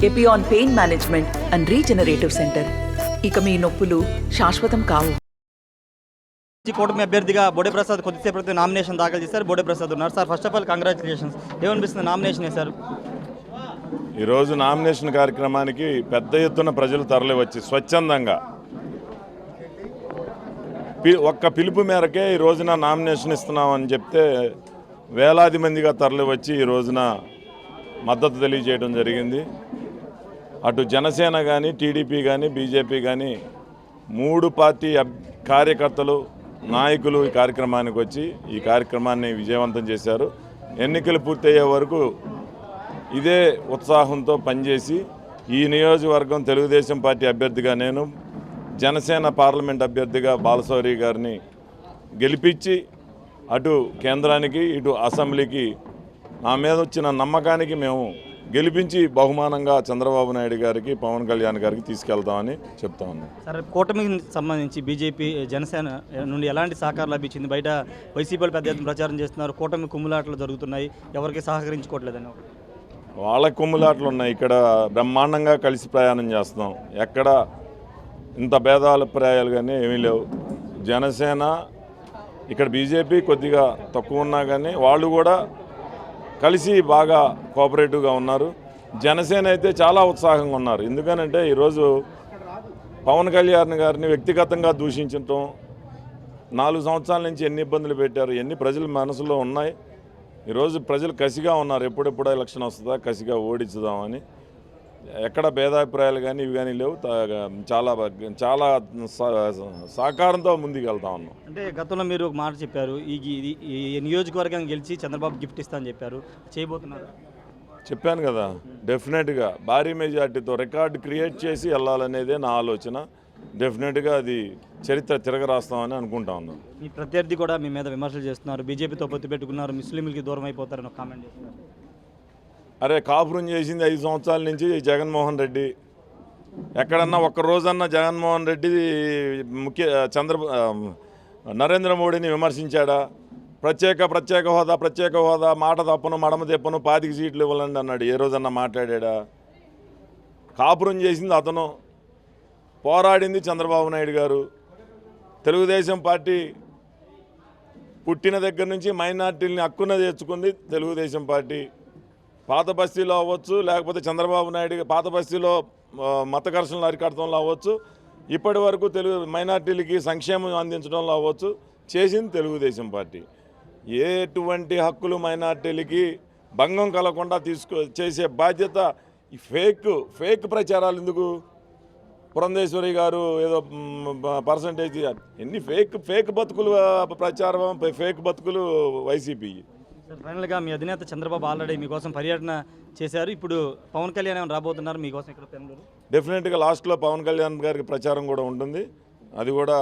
Epione pain management and regenerative centre. ఇక మీ నొప్పులు శాశ్వతం కావు. కూటమి అభ్యర్థిగా బోడే ప్రసాద్ కొద్దిసేపటి నామినేషన్ దాఖలు చేశారు. బోడే ప్రసాద్ ఉన్నారు. Sir, first of all congratulations. ఏమనిపిస్తుంది నామినేషన్ వేశారు? ఈరోజు నామినేషన్ కార్యక్రమానికి పెద్ద ఎత్తున ప్రజలు తరలి వచ్చి స్వచ్ఛందంగా ఒక్క పిలుపు మేరకే ఈ రోజున నామినేషన్ ఇస్తున్నామని చెప్తే వేలాది మందిగా తరలి వచ్చి ఈ రోజున మద్దతు తెలియజేయడం జరిగింది. అటు జనసేన కానీ, టీడీపీ కానీ, బీజేపీ కానీ 3 పార్టీ కార్యకర్తలు, నాయకులు ఈ కార్యక్రమానికి వచ్చి ఈ కార్యక్రమాన్ని విజయవంతం చేశారు. ఎన్నికలు పూర్తయ్యే వరకు ఇదే ఉత్సాహంతో పనిచేసి ఈ నియోజకవర్గం తెలుగుదేశం పార్టీ అభ్యర్థిగా నేను, జనసేన పార్లమెంట్ అభ్యర్థిగా బాలశౌరి గారిని గెలిపించి అటు కేంద్రానికి ఇటు అసెంబ్లీకి నా మీద వచ్చిన నమ్మకానికి మేము గెలిపించి బహుమానంగా చంద్రబాబు నాయుడు గారికి, పవన్ కళ్యాణ్ గారికి తీసుకెళ్తామని చెప్తా ఉన్నాం. సార్, కూటమికి సంబంధించి బీజేపీ, జనసేన నుండి ఎలాంటి సహకారం లభించింది? బయట వైసీపీలు పెద్ద ఎత్తున ప్రచారం చేస్తున్నారు, కూటమి కుమ్ములాటలు జరుగుతున్నాయి, ఎవరికి సహకరించుకోవట్లేదని. వాళ్ళ కుమ్ములాటలు ఉన్నాయి. ఇక్కడ బ్రహ్మాండంగా కలిసి ప్రయాణం చేస్తున్నాం. ఎక్కడ ఇంత భేదాభిప్రాయాలు కానీ ఏమీ లేవు. జనసేన ఇక్కడ బీజేపీ కొద్దిగా తక్కువ ఉన్నా కానీ వాళ్ళు కూడా కలిసి బాగా కోఆపరేటివ్గా ఉన్నారు. జనసేన అయితే చాలా ఉత్సాహంగా ఉన్నారు. ఎందుకనంటే ఈరోజు పవన్ కళ్యాణ్ గారిని వ్యక్తిగతంగా దూషించటం, 4 సంవత్సరాల నుంచి ఎన్ని ఇబ్బందులు పెట్టారు, ఎన్ని ప్రజల మనసులో ఉన్నాయి. ఈరోజు ప్రజలు కసిగా ఉన్నారు. ఎప్పుడెప్పుడు ఎలక్షన్ వస్తుందా, కసిగా ఓడించుదామని. ఎక్కడ భేదాభిప్రాయాలు కానీ ఇవి కానీ లేవు. చాలా చాలా సహకారంతో ముందుకు వెళ్తా ఉన్నాం. అంటే గతంలో మీరు ఒక మాట చెప్పారు, ఈ నియోజకవర్గం గెలిచి చంద్రబాబు గిఫ్ట్ ఇస్తామని చెప్పారు, చేయబోతున్నారు? చెప్పాను కదా, డెఫినెట్గా భారీ మెజార్టీతో రికార్డు క్రియేట్ చేసి వెళ్ళాలనేదే నా ఆలోచన. డెఫినెట్గా అది చరిత్ర తిరగరాస్తామని అనుకుంటా ఉన్నాం. మీ ప్రత్యర్థి కూడా మీ మీద విమర్శలు చేస్తున్నారు, బీజేపీతో పొత్తు పెట్టుకున్నారు, ముస్లింలకి దూరం అయిపోతారని ఒక కామెంట్ చేస్తున్నారు. అరే, కాపురం చేసింది 5 సంవత్సరాల నుంచి జగన్మోహన్ రెడ్డి. ఎక్కడన్నా ఒక్కరోజన్నా జగన్మోహన్ రెడ్డి నరేంద్ర మోడీని విమర్శించాడా? ప్రత్యేక హోదా మాట తప్పను, మడమ తెప్పను, 25 సీట్లు ఇవ్వాలండి అన్నాడు. ఏ రోజన్నా మాట్లాడా? కాపురం చేసింది అతను, పోరాడింది చంద్రబాబు నాయుడు గారు. తెలుగుదేశం పార్టీ పుట్టిన దగ్గర నుంచి మైనార్టీలని హక్కున తెచ్చుకుంది తెలుగుదేశం పార్టీ. పాత బస్తీలో అవ్వచ్చు, లేకపోతే చంద్రబాబు నాయుడు పాత బస్తీలో మత ఘర్షణలు అరికట్టడంలో అవ్వచ్చు, ఇప్పటి వరకు మైనార్టీలకి సంక్షేమం అందించడంలో అవ్వచ్చు, చేసింది తెలుగుదేశం పార్టీ. ఎటువంటి హక్కులు మైనార్టీలకి భంగం కలగకుండా చేసే బాధ్యత ఈ ఫేక్ ప్రచారాలు ఎందుకు? పురంధేశ్వరి గారు ఏదో పర్సంటేజ్, ఎన్ని ఫేక్ బతుకులు ప్రచారం, ఫేక్ బతుకులు వైసీపీ. ఫైనల్గా మీ అధినేత చంద్రబాబు ఆల్రెడీ మీకోసం పర్యటన చేశారు. ఇప్పుడు పవన్ కళ్యాణ్ ఏమైనా రాబోతున్నారు మీకోసం ఇక్కడ పెనుగోలు? డెఫినెట్గా లాస్ట్లో పవన్ కళ్యాణ్ గారికి ప్రచారం కూడా ఉంటుంది. అది కూడా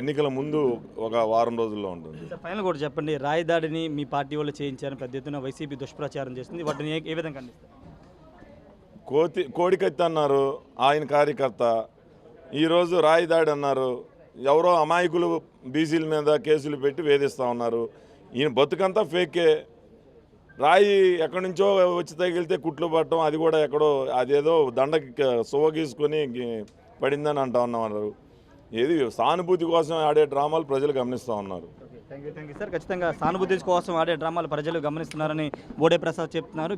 ఎన్నికల ముందు ఒక వారం రోజుల్లో ఉంటుంది. ఫైనల్ కూడా చెప్పండి, రాయదాడిని మీ పార్టీ వాళ్ళు చేయించారని పెద్ద ఎత్తున వైసీపీ దుష్ప్రచారం చేస్తుంది, వాటిని ఏ విధంగా ఖండిస్తారు? కోడికత్తి అన్నారు ఆయన కార్యకర్త, ఈరోజు రాయిదాడి అన్నారు. ఎవరో అమాయకులు బీసీల మీద కేసులు పెట్టి వేధిస్తూ ఉన్నారు. ఈయన బతుకంతా ఫేకే. రాయి ఎక్కడి నుంచో వచ్చి తగిలితే కుట్లు పట్టడం, అది కూడా ఎక్కడో అదేదో దండకి సువగీసుకొని పడిందని అంటా ఉన్నారు. ఏది సానుభూతి కోసం ఆడే డ్రామాలు ప్రజలు గమనిస్తూ ఉన్నారు. Thank you sir. ఖచ్చితంగా సానుభూతి కోసం ఆడే డ్రామాలు ప్రజలు గమనిస్తున్నారని బోడే ప్రసాద్ చెప్తున్నారు.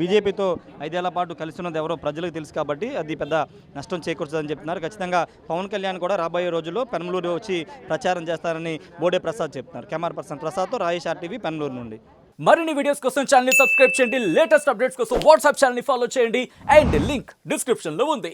బీజేపీతో 5 ఏళ్ల పాటు కలిసి ఉన్నది ఎవరో ప్రజలకు తెలుసు కాబట్టి అది పెద్ద నష్టం చేకూర్చదని చెప్తున్నారు. ఖచ్చితంగా పవన్ కళ్యాణ్ కూడా రాబోయే రోజుల్లో పెనమలూరు వచ్చి ప్రచారం చేస్తారని బోడే ప్రసాద్ చెప్తున్నారు. Camera person ప్రసాద్తో Rayesh RTV, Penamaluru నుండి. మరిన్ని వీడియోస్ కోసం ఛానల్ ని సబ్స్క్రైబ్ చేయండి, లేటెస్ట్ అప్డేట్స్ కోసం వాట్సాప్ ఛానల్ ని ఫాలో చేయండి అండ్ లింక్ డిస్క్రిప్షన్ లో ఉంది.